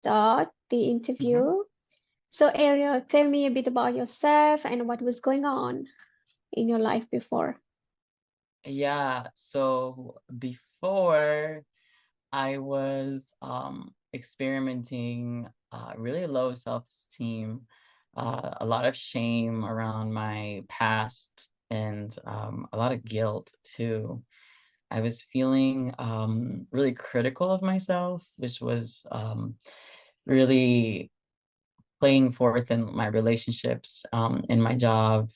start the Mhm. interview. So, Ariel, tell me a bit about yourself and what was going on in your life before. Yeah, so before I was experimenting really low self-esteem, a lot of shame around my past and a lot of guilt too. I was feeling really critical of myself, which was really playing forth in my relationships, in my job,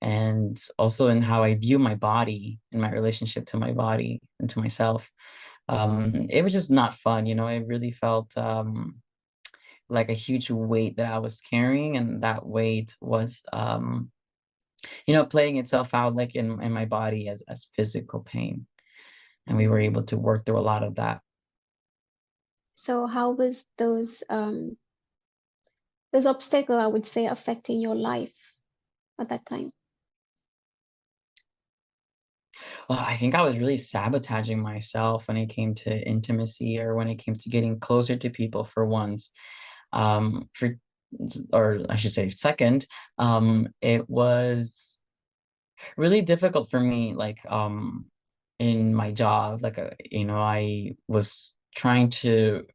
and also in how I view my body, in my relationship to my body and to myself. It was just not fun, you know. It really felt like a huge weight that I was carrying, and that weight was playing itself out like in my body as physical pain. And we were able to work through a lot of that. So, how was those obstacles, I would say, affecting your life at that time? Well, I think I was really sabotaging myself when it came to intimacy or when it came to getting closer to people for once. For or I should say second, it was really difficult for me, like in my job, like I was trying to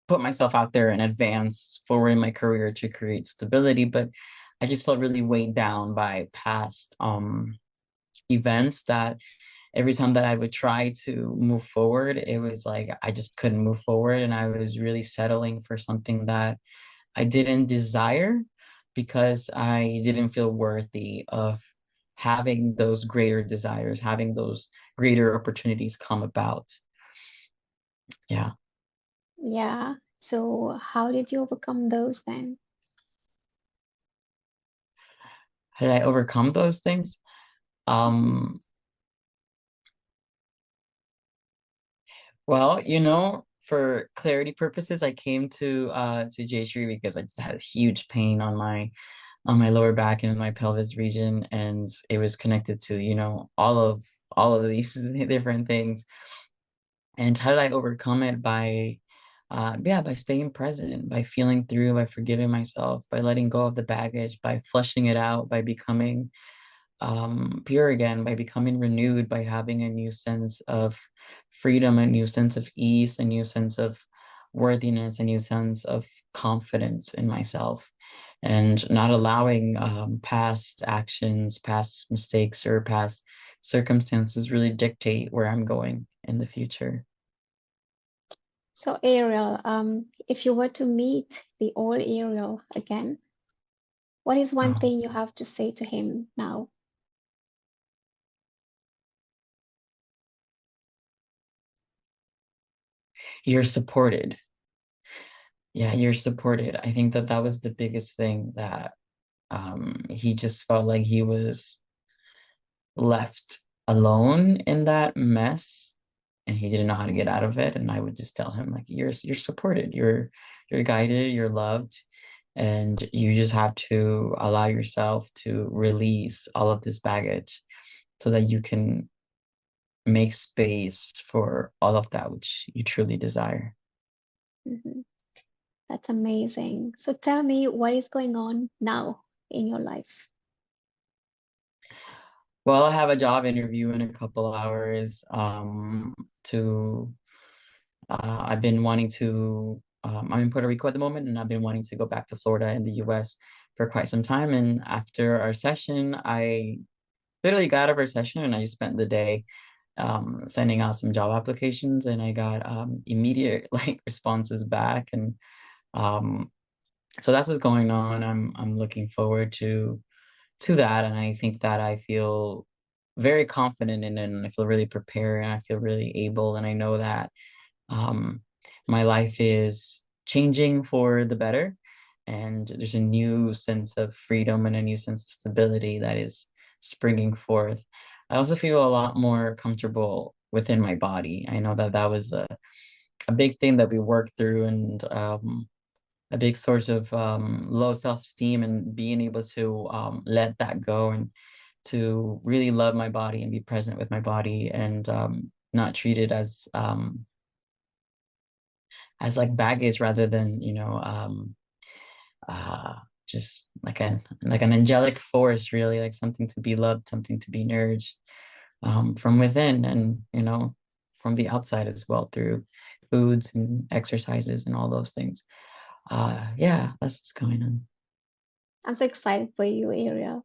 put myself out there and advance forward in my career to create stability, but I just felt really weighed down by past events that every time that I would try to move forward, it was like I just couldn't move forward. And I was really settling for something that I didn't desire because I didn't feel worthy of having those greater desires, having those greater opportunities come about. Yeah. Yeah. So, how did you overcome those then? How did I overcome those things? Mhm. Um, well, for clarity purposes, I came to J Tree because I just had huge pain on my lower back and in my pelvis region, and it was connected to all of these different things. And how did I overcome it? By staying present, by feeling through, by forgiving myself, by letting go of the baggage, by flushing it out, by becoming pure again, by becoming renewed, by having a new sense of freedom, a new sense of ease, a new sense of worthiness, a new sense of confidence in myself, and not allowing past actions, past mistakes, or past circumstances really dictate where I'm going in the future. So, Ariel, if you were to meet the old Ariel again, what is one Oh, thing you have to say to him now? you're supported. Yeah, you're supported. I think that that was the biggest thing that he just felt like he was left alone in that mess and he didn't know how to get out of it. And I would just tell him like you're supported, you're guided, you're loved, and you just have to allow yourself to release all of this baggage so that you can make space for all of that which you truly desire. Mhm. That's amazing. So, tell me what is going on now in your life? Well, I have a job interview in a couple hours. To I've been wanting to. I'm in Puerto Rico at the moment, and I've been wanting to go back to Florida in the U.S. for quite some time. And after our session, I literally got out of our session, and I just spent the day sending out some job applications, and I got immediate like responses back, and um, so that's what's going on. I'm looking forward to that, and I think that I feel very confident in it, and I feel really prepared, and I feel really able, and I know that um, my life is changing for the better, and there's a new sense of freedom and a new sense of stability that is springing forth. I also feel a lot more comfortable within my body. I know that that was a big thing that we worked through, and a big source of low self-esteem, and being able to let that go and to really love my body and be present with my body and not treat it as like baggage rather than, just like an angelic force, really, like something to be loved, something to be nourished, from within, and from the outside as well, through foods and exercises and all those things. Yeah, that's what's going on. I'm so excited for you, Ariel. Thank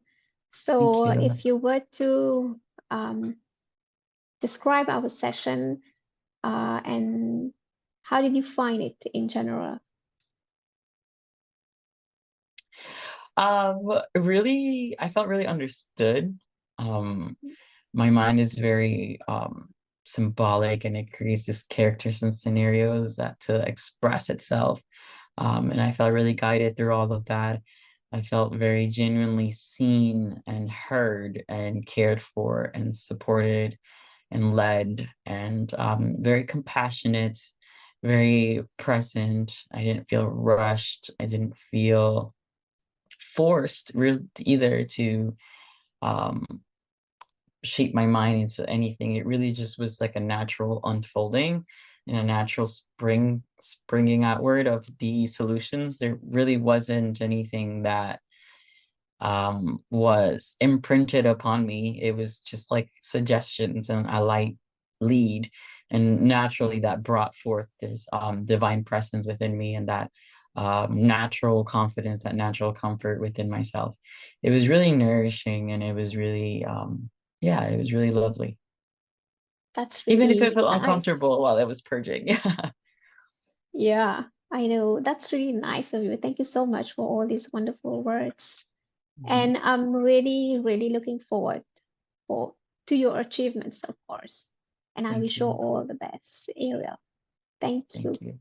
So you. if you were to describe our session, and how did you find it in general? Really, I felt really understood. My mind is very symbolic, and it creates these characters and scenarios that to express itself. And I felt really guided through all of that. I felt very genuinely seen and heard and cared for and supported and led, and very compassionate, very present. I didn't feel rushed. I didn't feel forced either to um, shape my mind into anything. It really just was like a natural unfolding and a natural springing outward of the solutions. There really wasn't anything that was imprinted upon me. It was just like suggestions and a light lead, and naturally that brought forth this divine presence within me, and that natural confidence, that natural comfort within myself. It was really nourishing, and it was really yeah, it was really lovely, That's even if it really felt nice. uncomfortable while I was purging. Yeah. Yeah, I know. That's really nice of you. Thank you so much for all these wonderful words. Mhm. And I'm really, really looking forward for to your achievements, of course. And I Thank wish you you. all the best, Ariel. Thank you. Thank you.